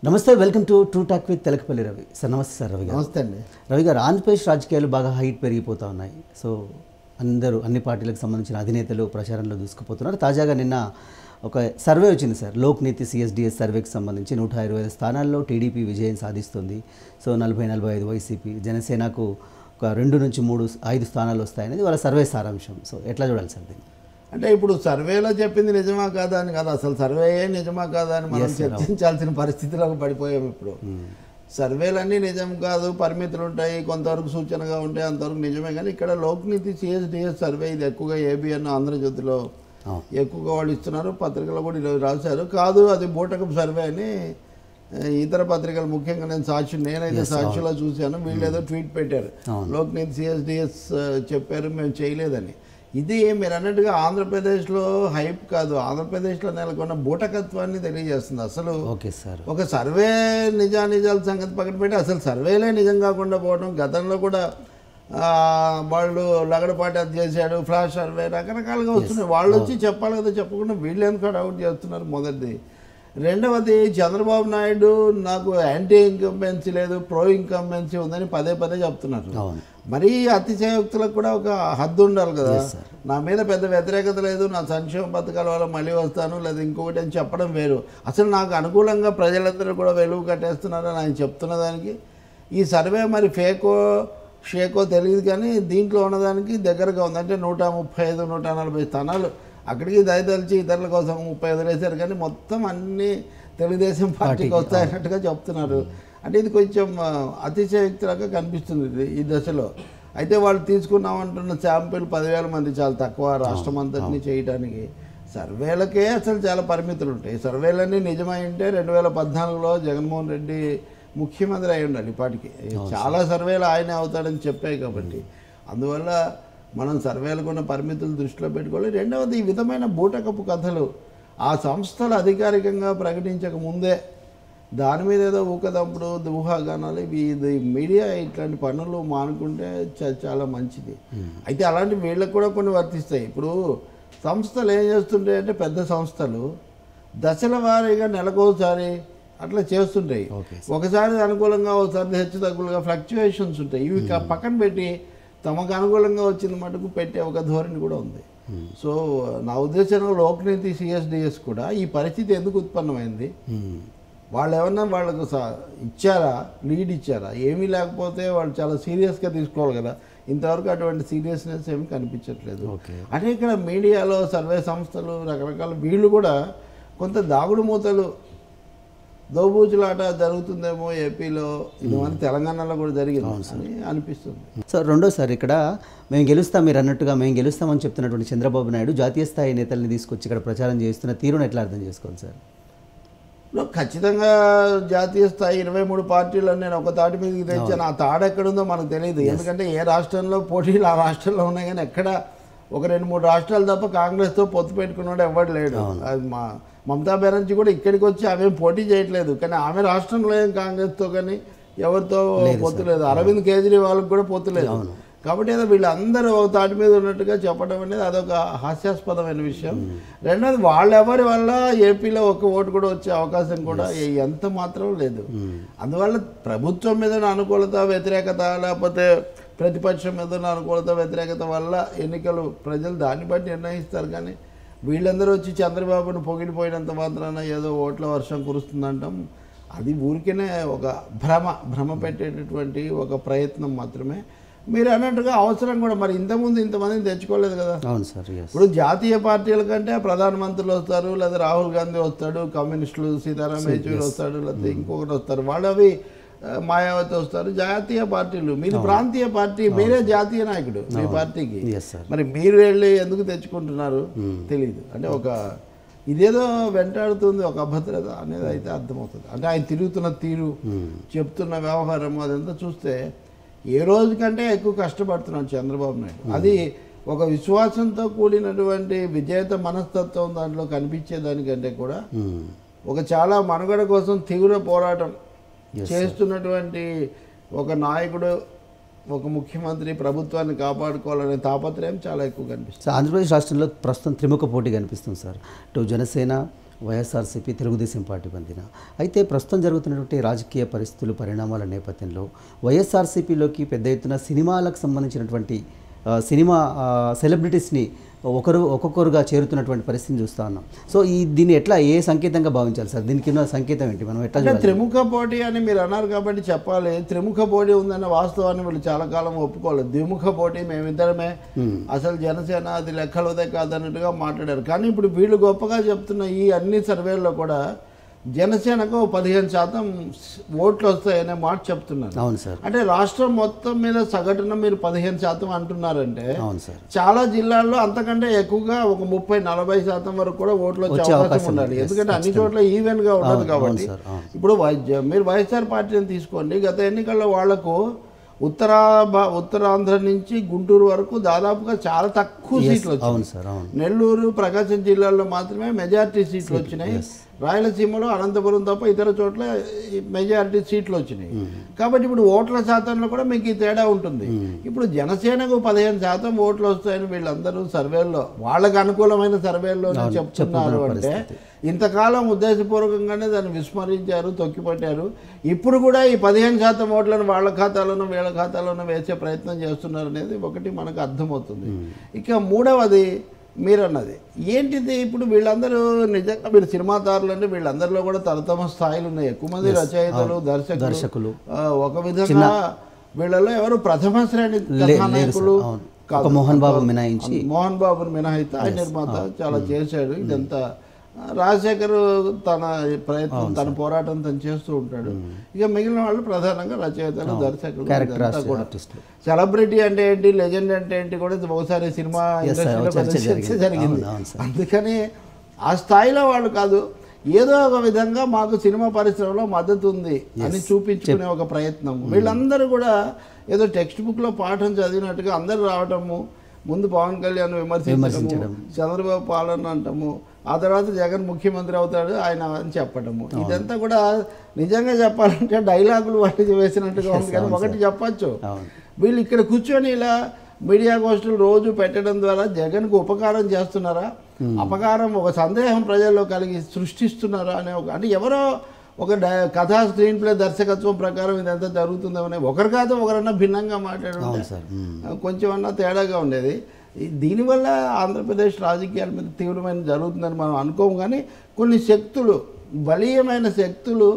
నమస్తే, welcome to true talk with Telakapalli Ravi. Sir నమస్తే. Sir Ravi గారు. నమస్తే అండి. రవి గారు, ఆంధ్రప్రదేశ్ రాజకీయాలు బాగా హైట్ పెరిగిపోతూ ఉన్నాయి. సో అందరూ అన్ని పార్టీలకు సంబంధించిన అధినేతలు ప్రచారంలో దూసుకుపోతున్నారు. తాజాగా నిన్న ఒక సర్వే వచ్చింది సార్, లోక్నీతి CSDS సర్వేకి సంబంధించి 125 స్థానాల్లో టీడీపీ విజయం సాధిస్తుంది. సో 40-45 వైసీపీ, జనసేనకు ఒక 2 నుంచి 3, 5 స్థానాలు వస్తాయనేది వాళ్ళ సర్వే సారాంశం. సో ఎట్లా చూడాలి సార్ దీన్ని? అంటే ఇప్పుడు సర్వేలో చెప్పింది నిజమా కాదా అని కాదు, అసలు సర్వే నిజమా కాదా అని మనం చర్చించాల్సిన పరిస్థితిలోకి పడిపోయాం. ఇప్పుడు సర్వేలన్నీ నిజం కాదు, పరిమితులు ఉంటాయి, కొంతవరకు సూచనగా ఉంటాయి, అంతవరకు నిజమే. కానీ ఇక్కడ లోక్నీతి CSDS సర్వే ఇది ఎక్కువగా ABN ఆంధ్రజ్యోతిలో ఎక్కువగా వాళ్ళు ఇస్తున్నారు, పత్రికలో కూడా ఈరోజు రాశారు. కాదు అది బూటకపు సర్వే అని ఇతర పత్రికలు, ముఖ్యంగా నేనైతే సాక్షిలో చూశాను, వీళ్ళేదో ట్వీట్ పెట్టారు, లోక్నీతి CSDS చెప్పారు మేము చేయలేదని. ఇది మీరు అన్నట్టుగా ఆంధ్రప్రదేశ్లో హైప్ కాదు, ఆంధ్రప్రదేశ్లో నెలకొన్న బూటకత్వాన్ని తెలియజేస్తుంది. అసలు ఒక సర్వే నిజాల సంగతి పక్కన పెట్టి అసలు సర్వేలే నిజం కాకుండా పోవడం, గతంలో కూడా వాళ్ళు లగడపాటి అది చేశాడు, ఫ్లాష్ సర్వే రకరకాలుగా వస్తున్నాయి. వాళ్ళు వచ్చి చెప్పాలి కదా, చెప్పకుండా వీళ్ళు ఎందుకు అవుట్ చేస్తున్నారు మొదటిది. రెండవది, చంద్రబాబు నాయుడు నాకు యాంటీ ఇన్కంబెన్సీ లేదు, ప్రో ఇన్కంబెన్సీ ఉందని పదే చెప్తున్నారు. మరీ అతిశయోక్తులకు కూడా ఒక హద్దు ఉండాలి కదా. నా మీద పెద్ద వ్యతిరేకత లేదు, నా సంక్షేమ పథకాల వల్ల మళ్ళీ వస్తాను లేదా ఇంకొకటి అని చెప్పడం వేరు. అసలు నాకు అనుకూలంగా ప్రజలందరూ కూడా వెలుగు కట్టేస్తున్నారని ఆయన చెప్తున్న దానికి ఈ సర్వే మరి ఫేకో షేకో తెలియదు, కానీ దీంట్లో ఉన్నదానికి దగ్గరగా ఉంది. అంటే 135-140 స్థానాలు అక్కడికి దయదలిచి ఇతరుల కోసం 30 వదిలేశారు, కానీ మొత్తం అన్నీ తెలుగుదేశం పార్టీకి వస్తాయన్నట్టుగా చెప్తున్నారు. అంటే ఇది కొంచెం అతిశయోక్తిలాగా కనిపిస్తుంది ఈ దశలో. అయితే వాళ్ళు తీసుకున్నామంటున్న శాంపిల్ 10,000 మంది చాలా తక్కువ రాష్ట్రం అంతటినీ చేయడానికి. సర్వేలకే అసలు చాలా పరిమితులు ఉంటాయి. సర్వేలన్నీ నిజమై ఉంటే 2014లో జగన్మోహన్ రెడ్డి ముఖ్యమంత్రి అయి ఉండాలి ఇప్పటికి. చాలా సర్వేలు ఆయనే అవుతాడని చెప్పాయి కాబట్టి అందువల్ల మనం సర్వేలకు ఉన్న పరిమితులు దృష్టిలో పెట్టుకోవాలి. రెండవది, ఈ విధమైన బూటకపు కథలు ఆ సంస్థలు అధికారికంగా ప్రకటించక ముందే దాని మీద ఏదో ఊకదంపుడు ఊహాగానాలు, ఇది మీడియా ఇట్లాంటి పనులు మానుకుంటే చాలా మంచిది. అయితే అలాంటి వీళ్ళకు కూడా కొన్ని వర్తిస్తాయి. ఇప్పుడు సంస్థలు ఏం చేస్తుంటాయి అంటే, పెద్ద సంస్థలు దశల వారీగా నెలకోసారి అట్లా చేస్తుంటాయి. ఒకసారి అనుకూలంగా, ఒకసారి హెచ్చు తగ్గులుగా ఫ్లక్చుయేషన్స్ ఉంటాయి. ఇవి పక్కన పెట్టి తమకు అనుకూలంగా వచ్చిన మటుకు పెట్టే ఒక ధోరణి కూడా ఉంది. సో నా ఉద్దేశంలో లోక్నీతి CSDS కూడా ఈ పరిస్థితి ఎందుకు ఉత్పన్నమైంది, వాళ్ళు ఏమన్నా వాళ్ళకు ఇచ్చారా, లీడ్ ఇచ్చారా? ఏమీ లేకపోతే వాళ్ళు చాలా సీరియస్గా తీసుకోవాలి కదా. ఇంతవరకు అటువంటి సీరియస్నెస్ ఏమి కనిపించట్లేదు. అంటే ఇక్కడ మీడియాలో సర్వే సంస్థలు రకరకాల వీళ్ళు కూడా కొంత దాగుడు మూతలు, దోబూచులాట జరుగుతుందేమో ఏపీలో, ఇదివరకు తెలంగాణలో కూడా జరిగింది అని అనిపిస్తుంది. సార్ రెండోసారి ఇక్కడ మేము గెలుస్తాం, మీరు అన్నట్టుగా మేము గెలుస్తామని చెప్తున్నటువంటి చంద్రబాబు నాయుడు జాతీయ స్థాయి నేతల్ని తీసుకొచ్చి ఇక్కడ ప్రచారం చేస్తున్న తీరును ఎట్లా అర్థం చేసుకోవాలి సార్? ఖచ్చితంగా జాతీయ స్థాయి 23 పార్టీలను నేను ఒక తాటి మీదకి తెచ్చాను. ఆ తాడు ఎక్కడుందో మనకు తెలియదు. ఎందుకంటే ఏ రాష్ట్రంలో పోటీలు ఆ రాష్ట్రంలో ఉన్నాయి, కానీ ఎక్కడ ఒక 2-3 రాష్ట్రాలు తప్ప కాంగ్రెస్తో పొత్తు పెట్టుకున్నాడు ఎవరు లేడు. అది మమతా బెనర్జీ కూడా ఇక్కడికి వచ్చి ఆమె పోటీ చేయట్లేదు, కానీ ఆమె రాష్ట్రంలో ఏం కాంగ్రెస్తో కానీ ఎవరితో పొత్తు లేదు. అరవింద్ కేజ్రీవాల్కి కూడా పొత్తు లేదు. కాబట్టి ఏదో వీళ్ళందరూ ఒక తాటి మీద ఉన్నట్టుగా చెప్పడం అనేది అదొక హాస్యాస్పదమైన విషయం. రెండోది, వాళ్ళెవరి వల్ల ఏపీలో ఒక ఓటు కూడా వచ్చే అవకాశం కూడా ఎంత మాత్రం లేదు. అందువల్ల ప్రభుత్వం మీద అనుకూలత వ్యతిరేకత, లేకపోతే ప్రతిపక్షం మీద అనుకూలత వ్యతిరేకత వల్ల ఎన్నికలు ప్రజలు దాన్ని బట్టి నిర్ణయిస్తారు. కానీ వీళ్ళందరూ వచ్చి చంద్రబాబును పొగిడిపోయినంత మాత్రాన ఏదో ఓట్ల వర్షం కురుస్తుందంటాం, అది ఊరికేనే ఒక భ్రమ పెట్టేటటువంటి ఒక ప్రయత్నం మాత్రమే. మీరు అన్నట్టుగా అవసరం కూడా మరి ఇంతకుముందు ఇంతమందిని తెచ్చుకోలేదు కదా. అవును సార్. ఇప్పుడు జాతీయ పార్టీల కంటే ప్రధానమంత్రులు వస్తారు, లేదా రాహుల్ గాంధీ వస్తాడు, కమ్యూనిస్టులు సీతారాం యేచూరి వస్తాడు, లేకపోతే ఇంకొకటి వస్తారు, వాళ్ళు అవి మాయావతి వస్తారు. జాతీయ పార్టీలు, మీరు ప్రాంతీయ పార్టీ, మీరే జాతీయ నాయకుడు మీ పార్టీకి, మరి మీరు వెళ్ళి ఎందుకు తెచ్చుకుంటున్నారు తెలియదు. అంటే ఒక ఇదేదో వెంటాడుతుంది ఒక అభద్రత అనేది అయితే అర్థమవుతుంది. అంటే ఆయన తిరుగుతున్న తీరు, చెప్తున్న వ్యవహారం అదంతా చూస్తే ఏ రోజు కంటే ఎక్కువ కష్టపడుతున్నాడు చంద్రబాబు నాయుడు. అది ఒక విశ్వాసంతో కూడినటువంటి విజేత మనస్తత్వం దాంట్లో కనిపించేదానికంటే కూడా ఒక చాలా మనుగడ కోసం తీవ్ర పోరాటం చేస్తున్నటువంటి ఒక నాయకుడు, ఒక ముఖ్యమంత్రి ప్రభుత్వాన్ని కాపాడుకోవాలనే తాపత్రయం చాలా ఎక్కువ కనిపిస్తుంది. ఆంధ్రప్రదేశ్ రాష్ట్రంలో ప్రస్తుతం త్రిముఖ పోటీ కనిపిస్తుంది సార్. ఇటు జనసేన, వైఎస్ఆర్సీపీ తెలుగుదేశం పార్టీ పొందిన. అయితే ప్రస్తుతం జరుగుతున్నటువంటి రాజకీయ పరిస్థితులు పరిణామాల నేపథ్యంలో వైఎస్ఆర్సీపీలోకి పెద్ద ఎత్తున సినిమాలకు సంబంధించినటువంటి సినిమా సెలబ్రిటీస్ని ఒక్కొక్కరుగా చేరుతున్నటువంటి పరిస్థితిని చూస్తూ ఉన్నాం. సో దీన్ని ఎట్లా ఏ సంకేతంగా భావించాలి సార్? దీనికి ఉన్న సంకేతం ఏంటి? మనం ఎట్లా త్రిముఖ పోటీ అని మీరు అన్నారు కాబట్టి చెప్పాలి. త్రిముఖ పోటీ ఉందన్న వాస్తవాన్ని వీళ్ళు చాలా కాలం ఒప్పుకోలేదు. ద్విముఖ పోటీ మేమిద్దరమే, అసలు జనసేన అది లెక్కలదే కాదన్నట్టుగా మాట్లాడారు. కానీ ఇప్పుడు వీళ్ళు గొప్పగా చెప్తున్న ఈ అన్ని సర్వేల్లో కూడా జనసేనకు 15% ఓట్లు వస్తాయనే మాట చెప్తున్నారు. అవును సార్. అంటే రాష్ట్రం మొత్తం మీద సగటున మీరు 15% అంటున్నారంటే అవును సార్, చాలా జిల్లాల్లో అంతకంటే ఎక్కువగా ఒక 30-40% వరకు కూడా ఓట్లు వచ్చే అవకాశం ఉండాలి. ఎందుకంటే అన్ని చోట్ల ఈవెన్ గా ఉండదు కాబట్టి. ఇప్పుడు మీరు వైఎస్ఆర్ పార్టీని తీసుకోండి, గత ఎన్నికల్లో వాళ్లకు ఉత్తరాంధ్ర నుంచి గుంటూరు వరకు దాదాపుగా చాలా తక్కువ సీట్లు వచ్చాయి. నెల్లూరు, ప్రకాశం జిల్లాల్లో మాత్రమే మెజారిటీ సీట్లు వచ్చినాయి. రాయలసీమలో అనంతపురం తప్ప ఇతర చోట్ల మెజారిటీ సీట్లు వచ్చినాయి. కాబట్టి ఇప్పుడు ఓట్ల శాతంలో కూడా మీకు ఈ తేడా ఉంటుంది. ఇప్పుడు జనసేనకు 15% ఓట్లు వస్తాయని వీళ్ళందరూ సర్వేల్లో, వాళ్ళకు అనుకూలమైన సర్వేల్లో చెప్తున్నారు. అంటే ఇంతకాలం ఉద్దేశపూర్వకంగానే దాన్ని విస్మరించారు, తొక్కిపట్టారు. ఇప్పుడు కూడా ఈ 15% ఓట్లను వాళ్ళ ఖాతాలోనూ వీళ్ళ ఖాతాలోనూ వేసే ప్రయత్నం చేస్తున్నారు అనేది ఒకటి మనకు అర్థమవుతుంది. ఇక మూడవది మీరన్నది ఏంటిది, ఇప్పుడు వీళ్ళందరూ నిజంగా మీరు సినిమా తారులంటే వీళ్ళందరిలో కూడా తమ స్థాయిలు ఉన్నాయి. ఎక్కువ మంది రచయితలు, దర్శకులు. ఒక విధంగా వీళ్ళలో ఎవరు ప్రథమ శ్రేణి కథానాయకులు కాదు. మోహన్ బాబుని మినహాయితే ఆయన నిర్మాత చాలా చేశాడు. ఇదంతా రాజశేఖర్ తన ప్రయత్నం, తన పోరాటం తను చేస్తూ ఉంటాడు. ఇక మిగిలిన వాళ్ళు ప్రధానంగా రచయితలు, దర్శకులు. సెలబ్రిటీ అంటే ఏంటి, లెజెండ్ అంటే ఏంటి కూడా ఒకసారి సినిమా ఇండస్ట్రీలో జరిగింది. అందుకని ఆ స్థాయిలో వాళ్ళు కాదు, ఏదో ఒక విధంగా మాకు సినిమా పరిశ్రమలో మద్దతు ఉంది అని చూపించుకునే ఒక ప్రయత్నం. వీళ్ళందరూ కూడా ఏదో టెక్స్ట్ బుక్లో పాఠం చదివినట్టుగా అందరూ రావటము, ముందు పవన్ కళ్యాణ్ విమర్శించడము, చంద్రబాబు పాలన అంటాము, ఆ తర్వాత జగన్ ముఖ్యమంత్రి అవుతాడు ఆయన అని చెప్పటము. ఇదంతా కూడా నిజంగా చెప్పాలంటే డైలాగులు వాటికి వేసినట్టుగా ఉంది. కానీ ఒకటి చెప్పచ్చు, వీళ్ళు ఇక్కడ కూర్చొని ఇలా మీడియా గోష్ఠులు రోజు పెట్టడం ద్వారా జగన్కు ఉపకారం చేస్తున్నారా, అపకారం, ఒక సందేహం ప్రజల్లో కలిగి సృష్టిస్తున్నారా అనే అంటే ఎవరో ఒక కథా స్క్రీన్ ప్లే దర్శకత్వం ప్రకారం ఇదంతా జరుగుతుందేమో, ఒకరి కాదు ఒకరన్నా భిన్నంగా మాట్లాడుంటే కొంచెం అన్నా తేడాగా ఉండేది. దీనివల్ల ఆంధ్రప్రదేశ్ రాజకీయాల మీద తీవ్రమైన జరుగుతుందని మనం అనుకోము. కానీ కొన్ని శక్తులు, బలీయమైన శక్తులు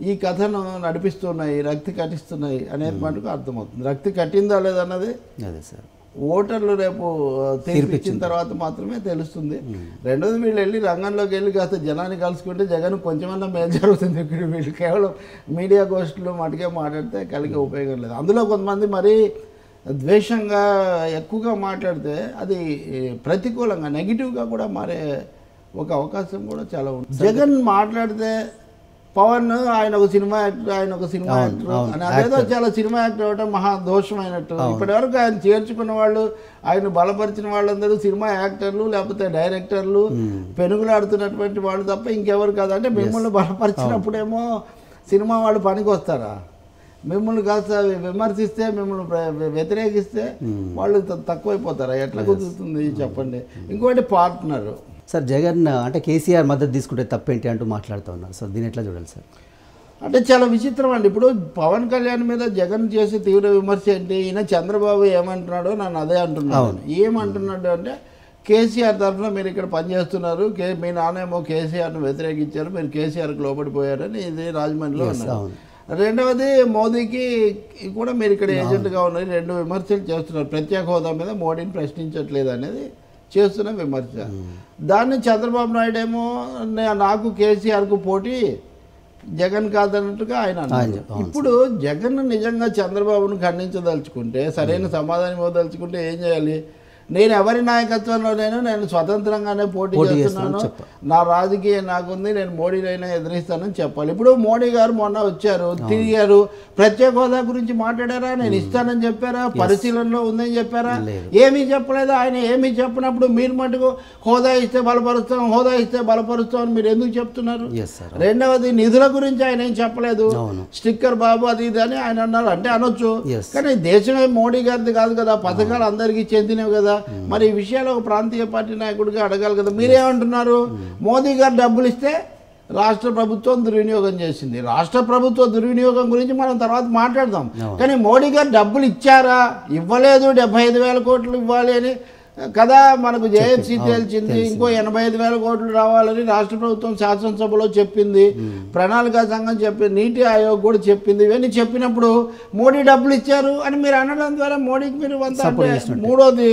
ఈ కథను నడిపిస్తున్నాయి, రక్తి కట్టిస్తున్నాయి అనేది మటుకు అర్థమవుతుంది. రక్తి కట్టిందా లేదన్నది అదే సార్ ఓటర్లు రేపు తీర్పు ఇచ్చిన తర్వాత మాత్రమే తెలుస్తుంది. రెండోది వీళ్ళు వెళ్ళి రంగంలోకి వెళ్ళి కాస్త జనాన్ని కలుసుకుంటే జగన్ కొంచెమన్నా మేలు జరుగుతుంది. ఇక్కడ వీళ్ళు కేవలం మీడియా గోష్ఠులు మటుకే మాట్లాడితే కలిగే ఉపయోగం లేదు. అందులో కొంతమంది మరీ ద్వేషంగా ఎక్కువగా మాట్లాడితే అది ప్రతికూలంగా, నెగిటివ్గా కూడా మారే ఒక అవకాశం కూడా చాలా ఉంటుంది. జగన్ మాట్లాడితే పవన్ ఆయన ఒక సినిమా యాక్టర్, ఆయన ఒక సినిమా యాక్టర్ అని అదేదో చాలా సినిమా యాక్టర్ అవ్వటం మహా దోషమైనట్టు. ఇప్పటి వరకు ఆయన చేర్చుకున్న వాళ్ళు, ఆయన బలపరిచిన వాళ్ళందరూ సినిమా యాక్టర్లు లేకపోతే డైరెక్టర్లు, పెనుగులాడుతున్నటువంటి వాళ్ళు తప్ప ఇంకెవరు కాదు. అంటే మిమ్మల్ని బలపరిచినప్పుడేమో సినిమా వాళ్ళు పనికి వస్తారా, మిమ్మల్ని కాస్త విమర్శిస్తే, మిమ్మల్ని వ్యతిరేకిస్తే వాళ్ళు తక్కువైపోతారా? ఎట్లా కుదురుతుంది చెప్పండి. ఇంకోటి పార్ట్నర్ సార్, జగన్ అంటే కేసీఆర్ మద్దతు తీసుకుంటే తప్పేంటి అంటూ మాట్లాడుతూ ఉన్నారు సార్, దీన్ని ఎట్లా చూడాలి సార్? అంటే చాలా విచిత్రం అండి. ఇప్పుడు పవన్ కళ్యాణ్ మీద జగన్ చేసే తీవ్ర విమర్శ ఏంటి, ఈయన చంద్రబాబు ఏమంటున్నాడో నన్ను అదే అంటున్నాను. ఏమంటున్నాడు అంటే కేసీఆర్ తరఫున మీరు ఇక్కడ పనిచేస్తున్నారు, మీ నాన్నేమో కేసీఆర్ను వ్యతిరేకించారు, మీరు కేసీఆర్కి లోపడిపోయారని ఇది రాజమండ్రిలో ఉన్నారు. రెండవది మోదీకి కూడా మీరు ఇక్కడ ఏజెంట్గా ఉన్నారు, రెండు విమర్శలు చేస్తున్నారు. ప్రత్యేక హోదా మీద మోడీని ప్రశ్నించట్లేదు అనేది చేస్తున్న విమర్శ. దాన్ని చంద్రబాబు నాయుడు ఏమో నాకు కేసీఆర్కు పోటీ, జగన్ కాదన్నట్టుగా ఆయన అన్నారు. ఇప్పుడు జగన్ నిజంగా చంద్రబాబును ఖండించదలుచుకుంటే, సరైన సమాధానం ఇవ్వదలుచుకుంటే ఏం చేయాలి? నేను ఎవరి నాయకత్వంలో నేను స్వతంత్రంగానే పోటీ చేస్తున్నాను, నా రాజకీయం నాకుంది, నేను మోడీనైనా ఎదిరిస్తానని చెప్పాలి. ఇప్పుడు మోడీ గారు మొన్న వచ్చారు, తిరిగారు, ప్రత్యేక హోదా గురించి మాట్లాడారా? నేను ఇస్తానని చెప్పారా? పరిశీలనలో ఉందని చెప్పారా? ఏమీ చెప్పలేదు. ఆయన ఏమీ చెప్పినప్పుడు మీరు మటుకు హోదా ఇస్తే బలపరుస్తాం, హోదా ఇస్తే బలపరుస్తాం అని మీరు ఎందుకు చెప్తున్నారు? రెండవది నిధుల గురించి ఆయన ఏం చెప్పలేదు. స్టిక్కర్ బాబు అది ఇది అని ఆయన అన్నారు, అంటే అనొచ్చు. కానీ దేశమే మోడీ గారిది కాదు కదా, పథకాలు అందరికీ చెందినవి కదా. మరి ఈ విషయాలు ఒక ప్రాంతీయ పార్టీ నాయకుడిగా అడగాలి కదా. మీరేమంటున్నారు? మోదీ గారు డబ్బులు ఇస్తే రాష్ట్ర ప్రభుత్వం దుర్వినియోగం చేసింది. రాష్ట్ర ప్రభుత్వ దుర్వినియోగం గురించి మనం తర్వాత మాట్లాడదాం. కానీ మోడీ గారు డబ్బులు ఇచ్చారా? ఇవ్వలేదు. 75,000 కోట్లు ఇవ్వాలి అని కదా మనకు జేఏసీ తేల్చింది. ఇంకో 85,000 కోట్లు రావాలని రాష్ట్ర ప్రభుత్వం శాసనసభలో చెప్పింది, ప్రణాళికా సంఘం చెప్పింది, నీతి ఆయోగ్ కూడా చెప్పింది. ఇవన్నీ చెప్పినప్పుడు మోడీ డబ్బులు ఇచ్చారు అని మీరు అనడం ద్వారా మోడీకి మీరు మూడోది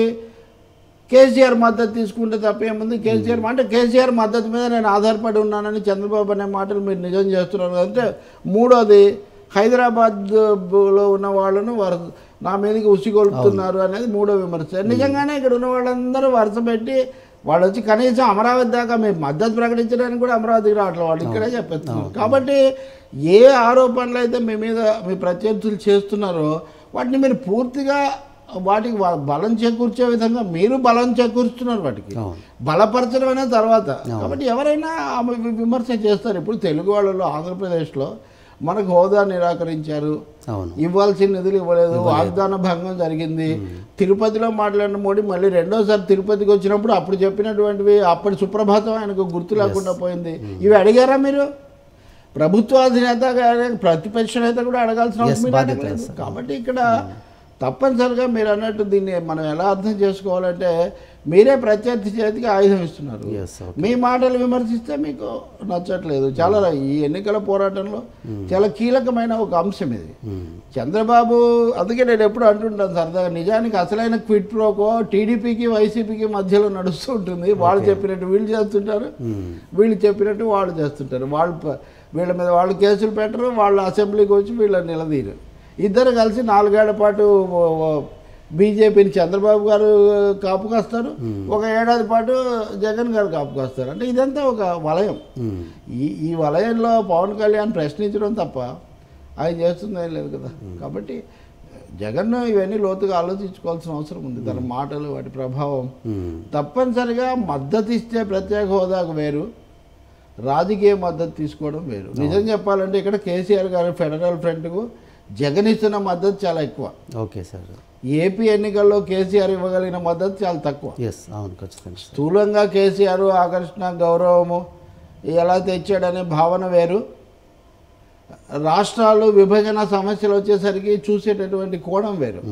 కేసీఆర్ మద్దతు తీసుకుంటే తప్పేముంది? కేసీఆర్ మద్దతు మీద నేను ఆధారపడి ఉన్నానని చంద్రబాబు అనే మాటలు మీరు నిజం చేస్తున్నారు. అంటే మూడోది హైదరాబాద్లో ఉన్న వాళ్ళను నా మీదకి ఉసిగొలుపుతున్నారు అనేది మూడో విమర్శ. నిజంగానే ఇక్కడ ఉన్న వాళ్ళందరూ వరుస పెట్టి వాళ్ళు వచ్చి కనీసం అమరావతి దాకా మేము మద్దతు ప్రకటించడానికి కూడా అమరావతికి రావట్లేదు, వాళ్ళు ఇక్కడే చెప్పేస్తున్నారు. కాబట్టి ఏ ఆరోపణలు అయితే మీ మీద మీ ప్రత్యర్థులు చేస్తున్నారో వాటిని మీరు పూర్తిగా వాటికి బలం చేకూర్చే విధంగా మీరు బలం చేకూరుస్తున్నారు, వాటికి బలపరచడం అనేది తర్వాత. కాబట్టి ఎవరైనా విమర్శ చేస్తారు. ఇప్పుడు తెలుగు వాళ్ళలో ఆంధ్రప్రదేశ్లో మనకు హోదా నిరాకరించారు, ఇవ్వాల్సిన నిధులు ఇవ్వలేదు, వాగ్దాన భంగం జరిగింది. తిరుపతిలో మాట్లాడిన మోడీ మళ్ళీ రెండోసారి తిరుపతికి వచ్చినప్పుడు అప్పుడు చెప్పినటువంటివి అప్పటి సుప్రభాతం ఆయనకు గుర్తు లేకుండా పోయింది. ఇవి అడిగారా మీరు? ప్రభుత్వ అధినేత ప్రతిపక్ష నేత కూడా అడగాల్సిన అవసరం లేదు. కాబట్టి ఇక్కడ తప్పనిసరిగా మీరు అన్నట్టు దీన్ని మనం ఎలా అర్థం చేసుకోవాలంటే మీరే ప్రత్యర్థి చేతికి ఆయుధం ఇస్తున్నారు. మీ మాటలు విమర్శిస్తే మీకు నచ్చట్లేదు. చాలా ఈ ఎన్నికల పోరాటంలో చాలా కీలకమైన ఒక అంశం ఇది. చంద్రబాబు అందుకే నేను ఎప్పుడు అంటుంటాను సరదాగా, నిజానికి అసలైన క్విట్ ప్రోకో టీడీపీకి వైసీపీకి మధ్యలో నడుస్తూ ఉంటుంది. వాళ్ళు చెప్పినట్టు వీళ్ళు చేస్తుంటారు, వీళ్ళు చెప్పినట్టు వాళ్ళు చేస్తుంటారు. వీళ్ళ మీద వాళ్ళు కేసులు పెట్టరు, వాళ్ళు అసెంబ్లీకి వచ్చి వీళ్ళని నిలదీయరు. ఇద్దరు కలిసి 4 ఏళ్ల పాటు బీజేపీని చంద్రబాబు గారు కాపు కాస్తారు, ఒక ఏడాది పాటు జగన్ గారు కాపు కాస్తారు. అంటే ఇదంతా ఒక వలయం. ఈ వలయంలో పవన్ కళ్యాణ్ ప్రశ్నించడం తప్ప ఆయన చేస్తుందేం లేదు కదా. కాబట్టి జగన్ ఇవన్నీ లోతుగా ఆలోచించుకోవాల్సిన అవసరం ఉంది. తన మాటలు వాటి ప్రభావం తప్పనిసరిగా మద్దతు ఇస్తే ప్రత్యేక హోదాకు వేరు, రాజకీయ మద్దతు తీసుకోవడం వేరు. నిజం చెప్పాలంటే ఇక్కడ కేసీఆర్ గారు ఫెడరల్ ఫ్రంట్కు జగన్ ఇస్తున్న మద్దతు చాలా ఎక్కువ. Okay sir. ఏపీ ఎన్నికల్లో కేసీఆర్ ఇవ్వగలిగిన మద్దతు చాలా తక్కువ. అవును, ఖచ్చితంగా. స్థూలంగా కేసీఆర్ ఆకర్షణ గౌరవము ఎలా తెచ్చాడనే భావన వేరు, రాష్ట్రాలు విభజన సమస్యలు వచ్చేసరికి చూసేటటువంటి కోణం వేరు.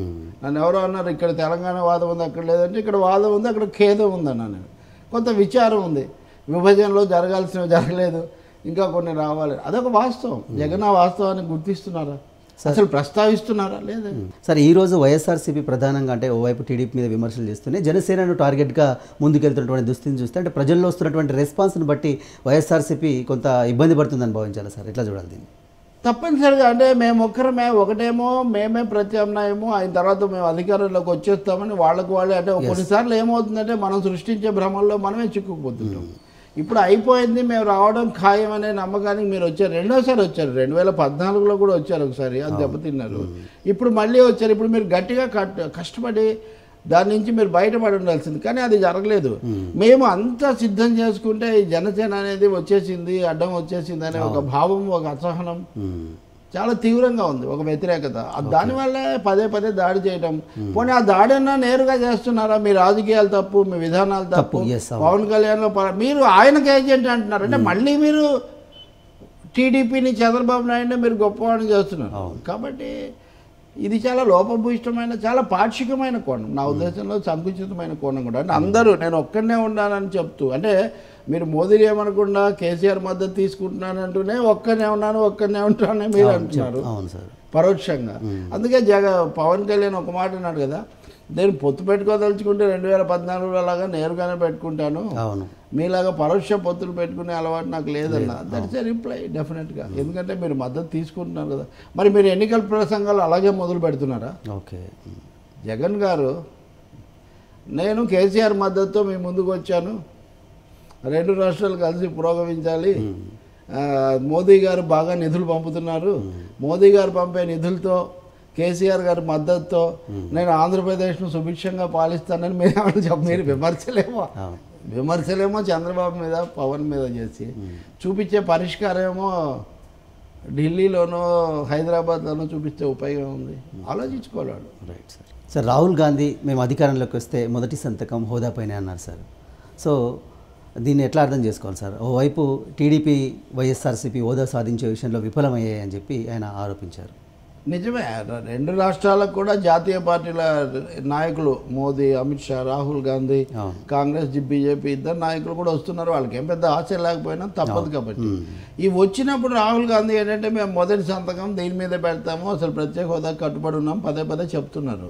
నన్ను ఎవరో అన్నారు ఇక్కడ తెలంగాణ వాదం ఉంది, అక్కడ లేదంటే ఇక్కడ వాదం ఉంది, అక్కడ ఖేదం ఉందన్నా. నేను కొంత విచారం ఉంది, విభజనలో జరగాల్సినవి జరగలేదు, ఇంకా కొన్ని రావాలి. అదొక వాస్తవం. జగన్ ఆ వాస్తవాన్ని గుర్తిస్తున్నారా, అసలు ప్రస్తావిస్తున్నారా లేదా? సార్, ఈరోజు వైఎస్ఆర్సీపీ ప్రధానంగా అంటే ఓవైపు టీడీపీ మీద విమర్శలు చేస్తూనే జనసేనను టార్గెట్గా ముందుకెళ్తున్నటువంటి దుస్థితిని చూస్తే అంటే ప్రజల్లో వస్తున్నటువంటి రెస్పాన్స్ని బట్టి వైఎస్ఆర్సీపీ కొంత ఇబ్బంది పడుతుందని భావించాలి సార్. ఎట్లా చూడాలి దీన్ని? తప్పనిసరిగా అంటే మేము ఒక్కరమే ఒకటేమో మేమే ప్రత్యామ్నాయము ఆయన తర్వాత మేము అధికారంలోకి వచ్చేస్తామని వాళ్ళకు వాళ్ళే అంటే కొన్నిసార్లు ఏమవుతుందంటే మనం సృష్టించే భ్రమంలో మనమే చిక్కుకుపోతుంటాం. ఇప్పుడు అయిపోయింది, మేము రావడం ఖాయం అనే నమ్మకానికి మీరు వచ్చారు. రెండోసారి వచ్చారు, 2014లో కూడా వచ్చారు ఒకసారి, అది దెబ్బతిన్నారు. ఇప్పుడు మళ్ళీ వచ్చారు. ఇప్పుడు మీరు గట్టిగా కష్టపడి దాని నుంచి మీరు బయటపడి ఉండాల్సింది, కానీ అది జరగలేదు. మేము అంతా సిద్ధం చేసుకుంటే ఈ జనసేన అనేది వచ్చేసింది, అడ్డం వచ్చేసింది అనే ఒక భావం, ఒక అసహనం చాలా తీవ్రంగా ఉంది, ఒక వ్యతిరేకత. దానివల్లే పదే పదే దాడి చేయడం. పోనీ ఆ దాడన్నా నేరుగా చేస్తున్నారా? మీ రాజకీయాలు తప్పు, మీ విధానాలు తప్పు. పవన్ కళ్యాణ్లో మీరు ఆయనకు ఏజెంట్ అంటున్నారు అంటే మళ్ళీ మీరు టీడీపీని చంద్రబాబు నాయుడు మీరు గొప్పవాడిని చేస్తున్నారు. కాబట్టి ఇది చాలా లోపభూయిష్టమైన, చాలా పాక్షికమైన కోణం. నా ఉద్దేశంలో సంకుచితమైన కోణం కూడా. అంటే అందరూ నేను ఒక్కడనే ఉన్నానని చెప్తూ, అంటే మీరు మోదీ ఏమనకుండా కేసీఆర్ మద్దతు తీసుకుంటున్నానంటూనే ఒక్కనే ఉంటానని మీరు అంటున్నారు పరోక్షంగా. అందుకే పవన్ కళ్యాణ్ ఒక మాట అన్నాడు కదా, నేను పొత్తు పెట్టుకోదలుచుకుంటే 2014లో లాగా నేరుగానే పెట్టుకుంటాను, మీలాగా పరోక్ష పొత్తులు పెట్టుకునే అలవాటు నాకు లేదన్నా. దట్స్ ఏ రిప్లై డెఫినెట్గా. ఎందుకంటే మీరు మద్దతు తీసుకుంటున్నారు కదా. మరి మీరు ఎన్నికల ప్రసంగాలు అలాగే మొదలు పెడుతున్నారా? ఓకే, జగన్ గారు నేను కేసీఆర్ మద్దతుతో మీ ముందుకు వచ్చాను, 2 రాష్ట్రాలు కలిసి పురోగమించాలి, మోదీ గారు బాగా నిధులు పంపుతున్నారు, మోదీ గారు పంపే నిధులతో కేసీఆర్ గారి మద్దతుతో నేను ఆంధ్రప్రదేశ్ను సుభిక్షంగా పాలిస్తానని మీరు విమర్శలేమో చంద్రబాబు మీద పవన్ మీద చేసి చూపించే పరిష్కారం ఏమో ఢిల్లీలోనో హైదరాబాద్లోనో చూపిస్తే ఉపయోగం ఉంది. ఆలోచించుకోవాలి వాళ్ళు. Right sir. Sir Rahul Gandhi మేము అధికారంలోకి వస్తే మొదటి సంతకం హోదాపైనే అన్నారు సార్. సో దీన్ని ఎట్లా అర్థం చేసుకోవాలి సార్? ఓవైపు టీడీపీ వైఎస్ఆర్సీపీ హోదా సాధించే విషయంలో విఫలమయ్యాయని చెప్పి ఆయన ఆరోపించారు. నిజమే, రెండు రాష్ట్రాలకు కూడా జాతీయ పార్టీల నాయకులు మోదీ, అమిత్ షా, రాహుల్ గాంధీ, కాంగ్రెస్, బీజేపీ ఇద్దరు నాయకులు కూడా వస్తున్నారు. వాళ్ళకి ఏం పెద్ద ఆశ లేకపోయినా తప్పదు కాబట్టి. ఇవి వచ్చినప్పుడు రాహుల్ గాంధీ ఏంటంటే మేము మొదటి సంతకం దీని మీద పెడతాము, అసలు ప్రత్యేక హోదా కట్టుబడి ఉన్నాం పదే పదే చెప్తున్నారు.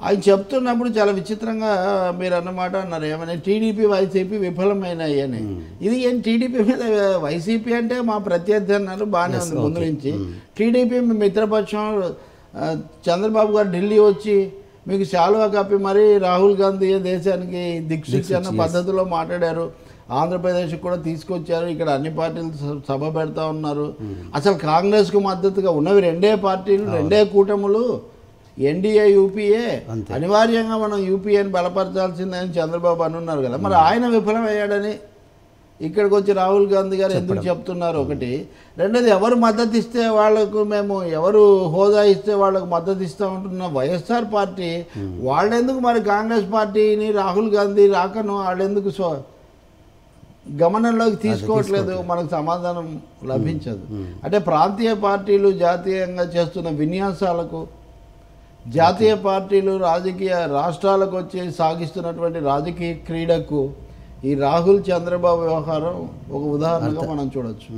ఆయన చెప్తున్నప్పుడు చాలా విచిత్రంగా మీరు అన్నమాట అన్నారు, ఏమని టీడీపీ వైసీపీ విఫలమైనాయి అని. ఇది ఏం టీడీపీ మీద వైసీపీ అంటే మా ప్రత్యర్థి అన్నారు, బాగానే ఉంది ముందు నుంచి. టీడీపీ మిత్రపక్షం, చంద్రబాబు గారు ఢిల్లీ వచ్చి మీకు శాలువా కప్పి మరీ రాహుల్ గాంధీ దేశానికి దిక్సూచి అన్న పద్ధతిలో మాట్లాడారు. ఆంధ్రప్రదేశ్కి కూడా తీసుకొచ్చారు. ఇక్కడ అన్ని పార్టీలు సభ పెడతా ఉన్నారు. అసలు కాంగ్రెస్కు మద్దతుగా ఉన్నవి రెండే పార్టీలు, రెండే కూటములు, ఎన్డీఏ, యూపీఏ. అనివార్యంగా మనం యూపీఏని బలపరచాల్సిందని చంద్రబాబు అనున్నారు కదా. మరి ఆయన విఫలమయ్యాడని ఇక్కడికి వచ్చి రాహుల్ గాంధీ గారు ఎందుకు చెప్తున్నారు? ఒకటి. రెండోది, ఎవరు మద్దతు ఇస్తే వాళ్లకు మేము, ఎవరు హోదా ఇస్తే వాళ్ళకు మద్దతు ఇస్తూ ఉంటున్న వైఎస్ఆర్ పార్టీ వాళ్ళెందుకు మరి కాంగ్రెస్ పార్టీని రాహుల్ గాంధీ రాకను వాళ్ళెందుకు గమనంలోకి తీసుకోవట్లేదు? మనకు సమాధానం లభించదు. అంటే ప్రాంతీయ పార్టీలు జాతీయంగా చేస్తున్న విన్యాసాలకు, జాతీయ పార్టీలు రాజకీయ రాష్ట్రాలకు వచ్చి సాగిస్తున్నటువంటి రాజకీయ క్రీడకు ఈ రాహుల్ చంద్రబాబు వ్యవహారం ఒక ఉదాహరణగా మనం చూడొచ్చు.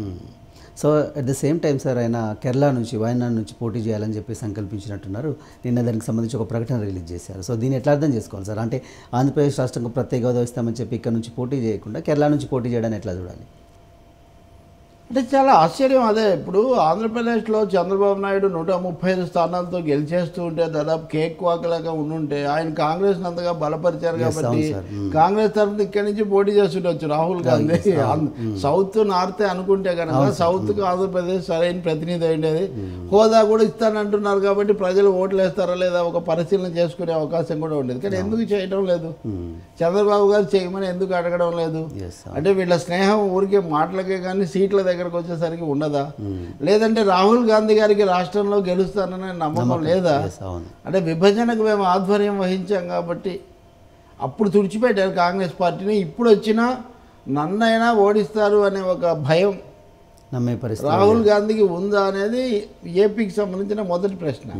So at the same time sir ఆయన కేరళ నుంచి, వయనాడ్ నుంచి పోటీ చేయాలని చెప్పి సంకల్పించినట్టున్నారు. నిన్న దానికి సంబంధించి ఒక ప్రకటన రిలీజ్ చేశారు. సో దీన్ని ఎట్లా అర్థం చేసుకోవాలి సార్? అంటే ఆంధ్రప్రదేశ్ రాష్ట్రంకు ప్రత్యేక హోదా ఇస్తామని చెప్పి ఇక్కడ నుంచి పోటీ చేయకుండా కేరళ నుంచి పోటీ చేయడాన్ని ఎట్లా చూడాలి? అంటే చాలా ఆశ్చర్యం అదే. ఇప్పుడు ఆంధ్రప్రదేశ్లో చంద్రబాబు నాయుడు 135 స్థానాలతో గెలిచేస్తూ ఉంటే, దాదాపు కేక్ వాకలాగా ఉండుంటే, ఆయన కాంగ్రెస్ అంతగా బలపరిచారు కాబట్టి కాంగ్రెస్ తరఫున ఇక్కడి నుంచి పోటీ చేస్తుండొచ్చు రాహుల్ గాంధీ. సౌత్ నార్తే అనుకుంటే కనుక సౌత్కు ఆంధ్రప్రదేశ్ సరైన ప్రతినిధి ఉండేది. హోదా కూడా ఇస్తానంటున్నారు కాబట్టి ప్రజలు ఓట్లు వేస్తారా లేదా ఒక పరిశీలన చేసుకునే అవకాశం కూడా ఉండేది. కానీ ఎందుకు చేయడం లేదు? చంద్రబాబు గారు చేయమని ఎందుకు అడగడం లేదు? అంటే వీళ్ళ స్నేహం ఊరికే మాటలకే కానీ సీట్ల దగ్గరికి వచ్చేసరికి ఉండదా? లేదంటే రాహుల్ గాంధీ గారికి రాష్ట్రంలో గెలుస్తాననే నమ్మకం లేదా? అంటే విభజనకు మేము ఆధ్వర్యం వహించాం కాబట్టి అప్పుడు తుడిచిపెట్టారు కాంగ్రెస్ పార్టీని. ఇప్పుడు వచ్చినా నన్నైనా ఓడిస్తారు అనే ఒక భయం రాహుల్ గాంధీకి ఉందా అనేది ఏపీకి సంబంధించిన మొదటి ప్రశ్న.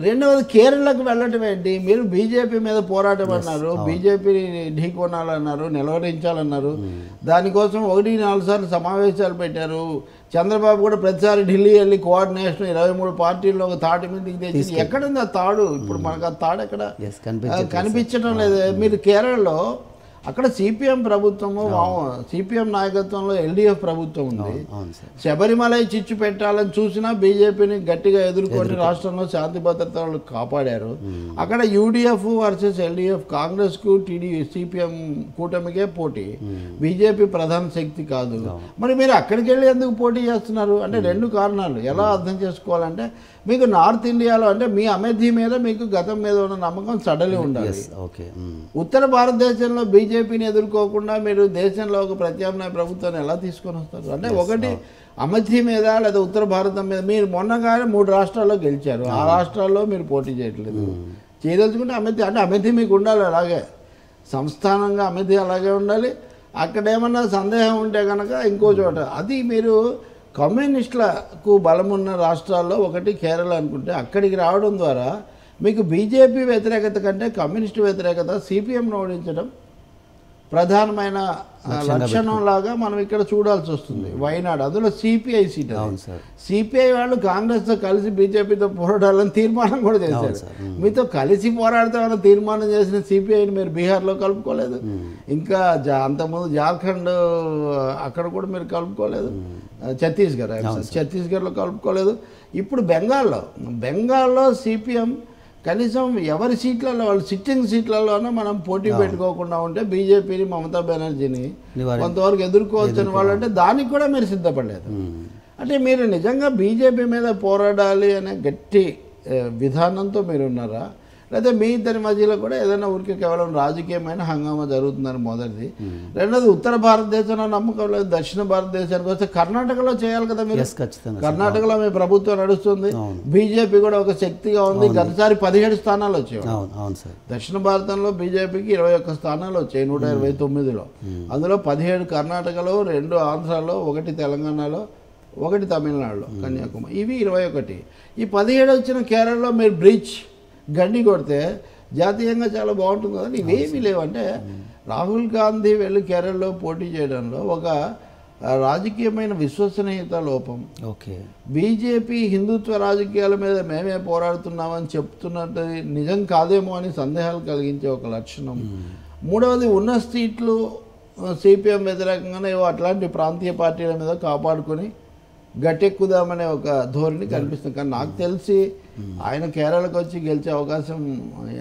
రెండవది, కేరళకు వెళ్ళటం ఏంటి? మీరు బీజేపీ మీద పోరాటం అన్నారు, బీజేపీని ఢీకొనాలన్నారు, నిలవరించాలన్నారు. దానికోసం 1-4 సార్లు సమావేశాలు పెట్టారు. చంద్రబాబు కూడా ప్రతిసారి ఢిల్లీ వెళ్ళి కోఆర్డినేషన్ 23 పార్టీల్లో ఒక తాటి మీదకి తెచ్చి, ఎక్కడుంది ఆ తాడు? ఇప్పుడు మనకు ఆ తాడు ఎక్కడ కనిపించడం లేదు. మీరు కేరళలో అక్కడ సిపిఎం ప్రభుత్వము, సిపిఎం నాయకత్వంలో ఎల్డీఎఫ్ ప్రభుత్వం ఉంది. శబరిమల చిచ్చు పెట్టాలని చూసినా బీజేపీని గట్టిగా ఎదుర్కొని రాష్ట్రంలో శాంతి భద్రతలు కాపాడారు. అక్కడ యూడిఎఫ్ వర్సెస్ ఎల్డీఎఫ్, కాంగ్రెస్కు సిపిఎం కూటమికే పోటీ, బీజేపీ ప్రధాన శక్తి కాదు. మరి మీరు అక్కడికి వెళ్ళి ఎందుకు పోటీ చేస్తున్నారు? అంటే 2 కారణాలు. ఎలా అర్థం చేసుకోవాలంటే, మీకు నార్త్ ఇండియాలో అంటే మీ అమేథీ మీద మీకు గతం మీద ఉన్న నమ్మకం సడలి ఉండాలి. ఉత్తర భారతదేశంలో బీజేపీని ఎదుర్కోకుండా మీరు దేశంలో ఒక ప్రత్యామ్నాయ ప్రభుత్వాన్ని ఎలా తీసుకొని వస్తారు? అంటే ఒకటి అమేథీ మీద లేదా ఉత్తర భారతం మీద. మీరు మొన్నగానే 3 రాష్ట్రాల్లో గెలిచారు, ఆ రాష్ట్రాల్లో మీరు పోటీ చేయట్లేదు. చేయదలుచుకుంటే అమేథీ అంటే అమేథీ మీకు ఉండాలి, అలాగే సంస్థానంగా అమేథీ అలాగే ఉండాలి. అక్కడ ఏమన్నా సందేహం ఉంటే కనుక ఇంకో చోట. అది మీరు కమ్యూనిస్టులకు బలమున్న రాష్ట్రాల్లో ఒకటి కేరళ అనుకుంటే అక్కడికి రావడం ద్వారా మీకు బీజేపీ వ్యతిరేకత కంటే కమ్యూనిస్టు వ్యతిరేకత, సిపిఎంను ఓడించడం ప్రధానమైన లక్షణం లాగా మనం ఇక్కడ చూడాల్సి వస్తుంది. వయనాడ్ అందులో సిపిఐ సీట్. సిపిఐ వాళ్ళు కాంగ్రెస్తో కలిసి బీజేపీతో పోరాడాలని తీర్మానం కూడా చేశారు. మీతో కలిసి పోరాడతామని తీర్మానం చేసిన సిపిఐని మీరు బీహార్లో కలుపుకోలేదు, ఇంకా అంతకుముందు జార్ఖండ్ అక్కడ కూడా మీరు కలుపుకోలేదు, ఛత్తీస్గఢ్లో కలుపుకోలేదు. ఇప్పుడు బెంగాల్లో సిపిఎం కనీసం ఎవరి సీట్లలో వాళ్ళు సిట్టింగ్ సీట్లలోనూ మనం పోటీ పెట్టుకోకుండా ఉంటే బీజేపీని, మమతా బెనర్జీని కొంతవరకు ఎదుర్కోవచ్చని వాళ్ళు అంటే దానికి కూడా మీరు సిద్ధపడలేదు. అంటే మీరు నిజంగా బీజేపీ మీద పోరాడాలి అనే గట్టి విధానంతో మీరు ఉన్నారా? లేకపోతే మీ ఇద్దరి మధ్యలో కూడా ఏదైనా ఊరికి కేవలం రాజకీయమైన హంగామా జరుగుతుందని మొదటిది. రెండోది ఉత్తర భారతదేశంలో నమ్మకం లేదు, దక్షిణ భారతదేశానికి వస్తే కర్ణాటకలో చేయాలి కదా మీరు. కర్ణాటకలో మీ ప్రభుత్వం నడుస్తుంది, బీజేపీ కూడా ఒక శక్తిగా ఉంది. గతసారి 17 స్థానాలు వచ్చాయి. దక్షిణ భారతంలో బీజేపీకి 21 స్థానాలు వచ్చాయి 129లో. అందులో 17 కర్ణాటకలో, 2 ఆంధ్రాలో, 1 తెలంగాణలో, 1 తమిళనాడులో, కన్యాకుమారి, ఇవి 21. ఈ 17 వచ్చిన కేరళలో మీరు బ్రిడ్జ్ గండి కొడితే జాతీయంగా చాలా బాగుంటుంది కదా. ఇవేమీ లేవంటే రాహుల్ గాంధీ వెళ్ళి కేరళలో పోటీ చేయడంలో ఒక రాజకీయమైన విశ్వసనీయత లోపం. ఓకే, బీజేపీ హిందుత్వ రాజకీయాల మీద మేమే పోరాడుతున్నామని చెప్తున్నట్టు నిజం కాదేమో అని సందేహాలు కలిగించే ఒక లక్షణం. మూడవది, ఉన్న సీట్లు సిపిఎం వ్యతిరేకంగానే అట్లాంటి ప్రాంతీయ పార్టీల మీద కాపాడుకొని గట్టెక్కుదామనే ఒక ధోరణి కనిపిస్తుంది. కానీ నాకు తెలిసి ఆయన కేరళకు వచ్చి గెలిచే అవకాశం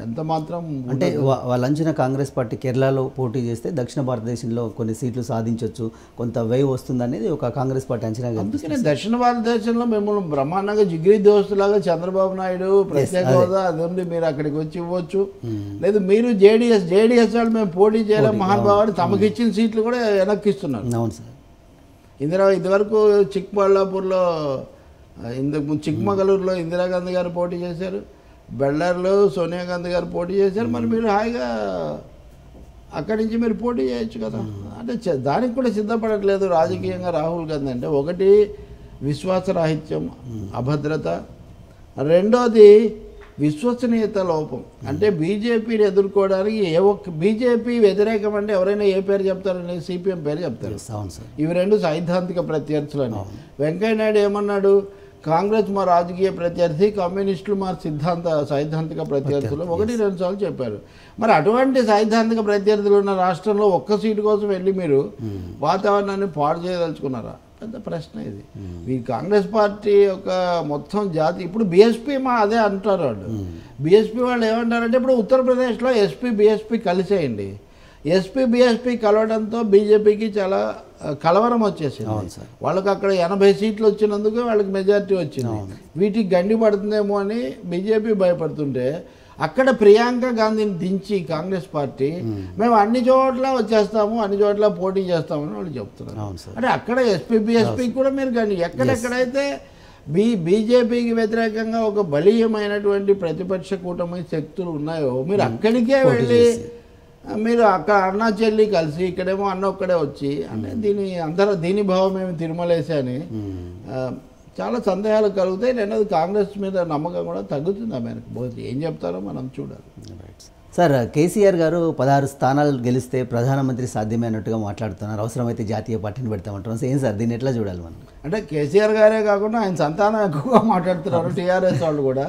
ఎంత మాత్రం అంటే వాళ్ళ అంచనా కాంగ్రెస్ పార్టీ కేరళలో పోటీ చేస్తే దక్షిణ భారతదేశంలో కొన్ని సీట్లు సాధించవచ్చు, కొంత వేవ్ వస్తుంది అనేది ఒక కాంగ్రెస్ పార్టీ అంచనా. అందుకనే దక్షిణ భారతదేశంలో మిమ్మల్ని బ్రహ్మాండంగా జిగ్రీ దోస్తులాగా చంద్రబాబు నాయుడు ప్రత్యేక హోదా అది ఉంది, మీరు అక్కడికి వచ్చి ఇవ్వచ్చు. లేదు మీరు జేడీఎస్ వాళ్ళు మేము పోటీ చేయలేం మహానుభావాన్ని తమకిచ్చిన సీట్లు కూడా వెనక్కిస్తున్నారు. అవును సార్. ఇదివరకు చిక్బళ్ళాపూర్లో, ఇంతకుముందు చిక్మగళూరులో ఇందిరాగాంధీ గారు పోటీ చేశారు, బెల్లార్లో సోనియా గాంధీ గారు పోటీ చేశారు. మరి మీరు హాయిగా అక్కడి నుంచి మీరు పోటీ చేయొచ్చు కదా. అంటే దానికి కూడా సిద్ధపడట్లేదు రాజకీయంగా రాహుల్ గాంధీ. అంటే ఒకటి విశ్వాసరాహిత్యం, అభద్రత. రెండోది విశ్వసనీయత లోపం. అంటే బీజేపీని ఎదుర్కోవడానికి బీజేపీ వ్యతిరేకం అంటే ఎవరైనా ఏ పేరు చెప్తారని సిపిఎం పేరు చెప్తారు. ఇవి 2 సైద్ధాంతిక ప్రత్యర్థులని. వెంకయ్యనాయుడు ఏమన్నాడు, కాంగ్రెస్ మా రాజకీయ ప్రత్యర్థి, కమ్యూనిస్టులు మా సైద్ధాంతిక ప్రత్యర్థులు 1-2 సార్లు చెప్పారు. మరి అటువంటి సైద్ధాంతిక ప్రత్యర్థులు ఉన్న రాష్ట్రంలో ఒక్క సీటు కోసం వెళ్ళి మీరు వాతావరణాన్ని పాడు చేయదలుచుకున్నారా? పెద్ద ప్రశ్న ఇది. ఈ కాంగ్రెస్ పార్టీ ఒక మొత్తం జాతి ఇప్పుడు బీఎస్పీ అదే అంటారు వాళ్ళు. బీఎస్పీ వాళ్ళు ఏమంటారంటే ఇప్పుడు ఉత్తరప్రదేశ్లో ఎస్పీ బీఎస్పీ కలిసేయండి. ఎస్పీ బీఎస్పీ కలవడంతో బీజేపీకి చాలా కలవరం వచ్చేసింది. వాళ్ళకి అక్కడ 80 సీట్లు వచ్చినందుకు వాళ్ళకి మెజారిటీ వచ్చింది. వీటికి గండి పడుతుందేమో అని బీజేపీ భయపడుతుంటే అక్కడ ప్రియాంక గాంధీని దించి కాంగ్రెస్ పార్టీ మేము అన్ని చోట్ల వచ్చేస్తాము, అన్ని చోట్ల పోటీ చేస్తామని వాళ్ళు చెప్తున్నారు. అంటే అక్కడ ఎస్పీ బీఎస్పీకి కూడా మీరు కానీ ఎక్కడెక్కడైతే బీజేపీకి వ్యతిరేకంగా ఒక బలీయమైనటువంటి ప్రతిపక్ష కూటమి శక్తులు ఉన్నాయో మీరు అక్కడికే వెళ్ళి మీరు అక్కడ అన్న చెల్లి కలిసి ఇక్కడేమో అన్న ఒక్కడే వచ్చి అంటే దీని భావం ఏమి తిరుమలేసే అని చాలా సందేహాలు కలుగుతాయి. రెండోది కాంగ్రెస్ మీద నమ్మకం కూడా తగ్గుతుంది. ఆమెకు ఏం చెప్తారో మనం చూడాలి. సార్, కేసీఆర్ గారు 16 స్థానాలు గెలిస్తే ప్రధానమంత్రి సాధ్యమైనట్టుగా మాట్లాడుతున్నారు. అవసరమైతే జాతీయ పార్టీని పెడతామంటున్నారు. ఏం సార్ దీన్ని ఎట్లా చూడాలి మనం? అంటే కేసీఆర్ గారే కాకుండా ఆయన సంతానం ఎక్కువగా మాట్లాడుతున్నారు టీఆర్ఎస్ వాళ్ళు కూడా.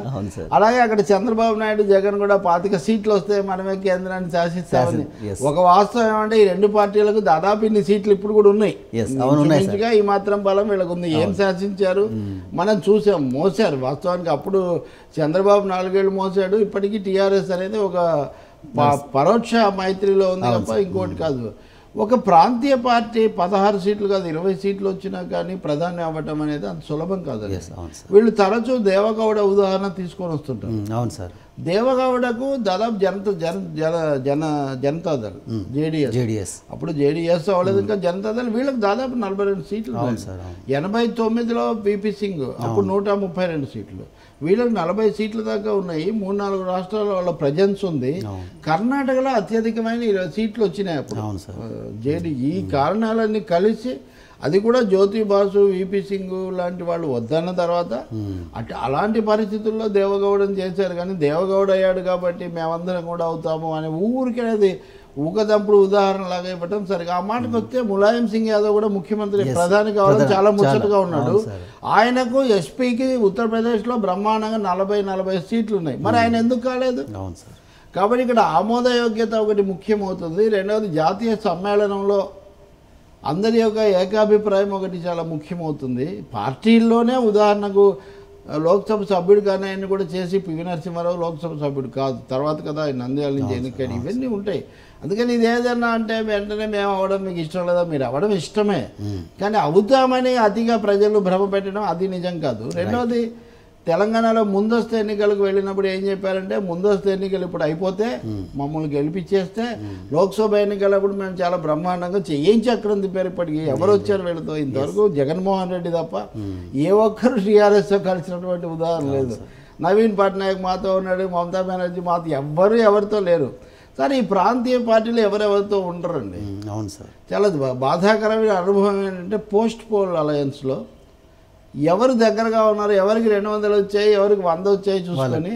అలాగే అక్కడ చంద్రబాబు నాయుడు, జగన్ కూడా 25 సీట్లు వస్తే మనమే కేంద్రాన్ని శాసిస్తామని. ఒక వాస్తవం ఏమంటే ఈ 2 పార్టీలకు దాదాపు ఇన్ని సీట్లు ఇప్పుడు కూడా ఉన్నాయి. ఈ మాత్రం బలం వీళ్ళకు ఉంది. ఏం శాసించారు మనం చూసాం, మోసారు. వాస్తవానికి అప్పుడు చంద్రబాబు 4 ఏళ్ళు మోసాడు. ఇప్పటికీ టీఆర్ఎస్ అనేది ఒక పరోక్ష మైత్రిలో ఉంది తప్ప ఇంకోటి కాదు. ఒక ప్రాంతీయ పార్టీ 16 సీట్లు కాదు 20 సీట్లు వచ్చినా కానీ ప్రధాని అవ్వటం అనేది అంత సులభం కాదు. వీళ్ళు తరచూ దేవగౌడ ఉదాహరణ తీసుకొని వస్తుంటారు. అవును సార్. దేవగౌడకు దాదాపు జనతాదళ్ జేడీఎస్ అప్పుడు జేడీఎస్ అవ్వలేదు, ఇంకా జనతాదళ్ వీళ్ళకి దాదాపు 42 సీట్లు. 89లో పిపి సింగ్ అప్పుడు 132 సీట్లు. వీళ్ళకి 40 సీట్ల దాకా ఉన్నాయి. 3-4 రాష్ట్రాల్లో వాళ్ళ ప్రజెన్స్ ఉంది. కర్ణాటకలో అత్యధికమైన 20 సీట్లు వచ్చినాయి అప్పుడు జేడీ. ఈ కారణాలన్నీ కలిసి అది కూడా జ్యోతి బాసు, విపి సింగ్ లాంటి వాళ్ళు వద్దన్న తర్వాత అలాంటి పరిస్థితుల్లో దేవగౌడని చేశారు. కానీ దేవగౌడ అయ్యాడు కాబట్టి మేమందరం కూడా అవుతాము అని ఊరికే అది ఊకదంపుడు ఉదాహరణలాగా ఇవ్వటం సరిగా. ఆ మాటకు వస్తే ములాయం సింగ్ యాదవ్ కూడా ముఖ్యమంత్రి ప్రధాని కావడం చాలా ముచ్చటగా ఉన్నాడు. ఆయనకు ఎస్పీకి ఉత్తరప్రదేశ్లో బ్రహ్మాండంగా 40 సీట్లు ఉన్నాయి. మరి ఆయన ఎందుకు కాలేదు? కాబట్టి ఇక్కడ ఆమోదయోగ్యత ఒకటి ముఖ్యమవుతుంది. రెండవది జాతీయ సమ్మేళనంలో అందరి యొక్క ఏకాభిప్రాయం ఒకటి చాలా ముఖ్యమవుతుంది. పార్టీల్లోనే ఉదాహరణకు లోక్సభ సభ్యుడు కానీ ఆయన కూడా చేసి పివి నరసింహారావు లోక్సభ సభ్యుడు కాదు, తర్వాత కదా ఆయన నంద్యాల నుంచి ఎన్నికలు, ఇవన్నీ ఉంటాయి. అందుకని ఇది ఏదన్నా అంటే వెంటనే మేము అవ్వడం మీకు ఇష్టం లేదా, మీరు అవ్వడం ఇష్టమే కానీ అవుతామని అతిగా ప్రజలు భ్రమ పెట్టడం అది నిజం కాదు. రెండవది తెలంగాణలో ముందస్తు ఎన్నికలకు వెళ్ళినప్పుడు ఏం చెప్పారంటే ముందస్తు ఎన్నికలు ఇప్పుడు అయిపోతే మమ్మల్ని గెలిపించేస్తే లోక్సభ ఎన్నికలప్పుడు మేము చాలా బ్రహ్మాండంగా ఏం చక్రం తిప్పారు ఇప్పటికి ఎవరు వచ్చారు వీళ్ళతో ఇంతవరకు జగన్మోహన్ రెడ్డి తప్ప ఏ ఒక్కరు టీఆర్ఎస్తో కలిసినటువంటి ఉదాహరణ లేదు. నవీన్ పట్నాయక్ మాతో ఉన్నాడు, మమతా బెనర్జీ మాతో ఎవరితో లేరు. సరే ఈ ప్రాంతీయ పార్టీలు ఎవరెవరితో ఉండరండి. అవును సార్. చాలా బాధాకరమైన అనుభవం ఏంటంటే పోస్ట్ పోల్ అలయన్స్లో ఎవరు దగ్గరగా ఉన్నారు, ఎవరికి 200 వచ్చాయి, ఎవరికి 100 వచ్చాయి చూసుకొని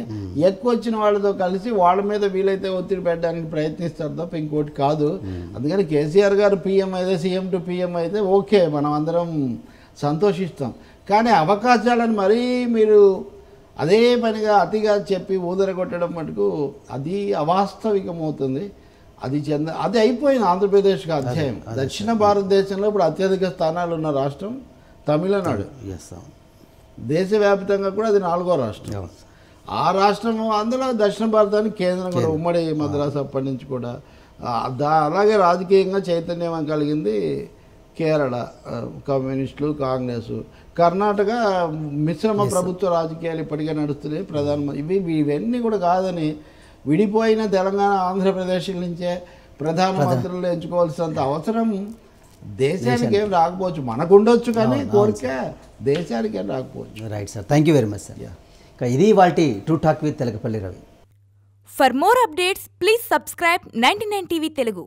ఎక్కువ వచ్చిన వాళ్ళతో కలిసి వాళ్ళ మీద వీలైతే ఒత్తిడి పెట్టడానికి ప్రయత్నిస్తారు తప్ప ఇంకోటి కాదు. అందుకని కేసీఆర్ గారు పీఎం అయితే, సీఎం టు పీఎం అయితే ఓకే, మనం అందరం సంతోషిస్తాం. కానీ అవకాశాలను మరీ మీరు అదే పనిగా అతిగా చెప్పి ఊదరగొట్టడం మటుకు అది అవాస్తవికమవుతుంది. అది అయిపోయింది ఆంధ్రప్రదేశ్కి అధ్యాయం. దక్షిణ భారతదేశంలో ఇప్పుడు అత్యధిక స్థానాలు ఉన్న రాష్ట్రం తమిళనాడు. దేశవ్యాప్తంగా కూడా అది 4వ రాష్ట్రం. ఆ రాష్ట్రం అందులో దక్షిణ భారతానికి కేంద్రం కూడా ఉమ్మడి మద్రాసు అప్పటి నుంచి కూడా. అలాగే రాజకీయంగా చైతన్యం కలిగింది కేరళ, కమ్యూనిస్టులు, కాంగ్రెస్. కర్ణాటక మిశ్రమ ప్రభుత్వ రాజకీయాలు ఇప్పటికే నడుస్తున్నాయి. ప్రధానమంత్రి ఇవన్నీ కూడా కాదని విడిపోయిన తెలంగాణ ఆంధ్రప్రదేశ్ నుంచే ప్రధానమంత్రులు ఎంచుకోవాల్సినంత అవసరం దేశానికి ఏం రాకపోవచ్చు. మనకు ఉండొచ్చు కానీ కోరిక దేశానికి ఏం రాకపోవచ్చు. Right sir, thank you very much sir. ఇది వాటి true talk with Telakapalli Ravi. For more updates please subscribe 99 TV Telugu.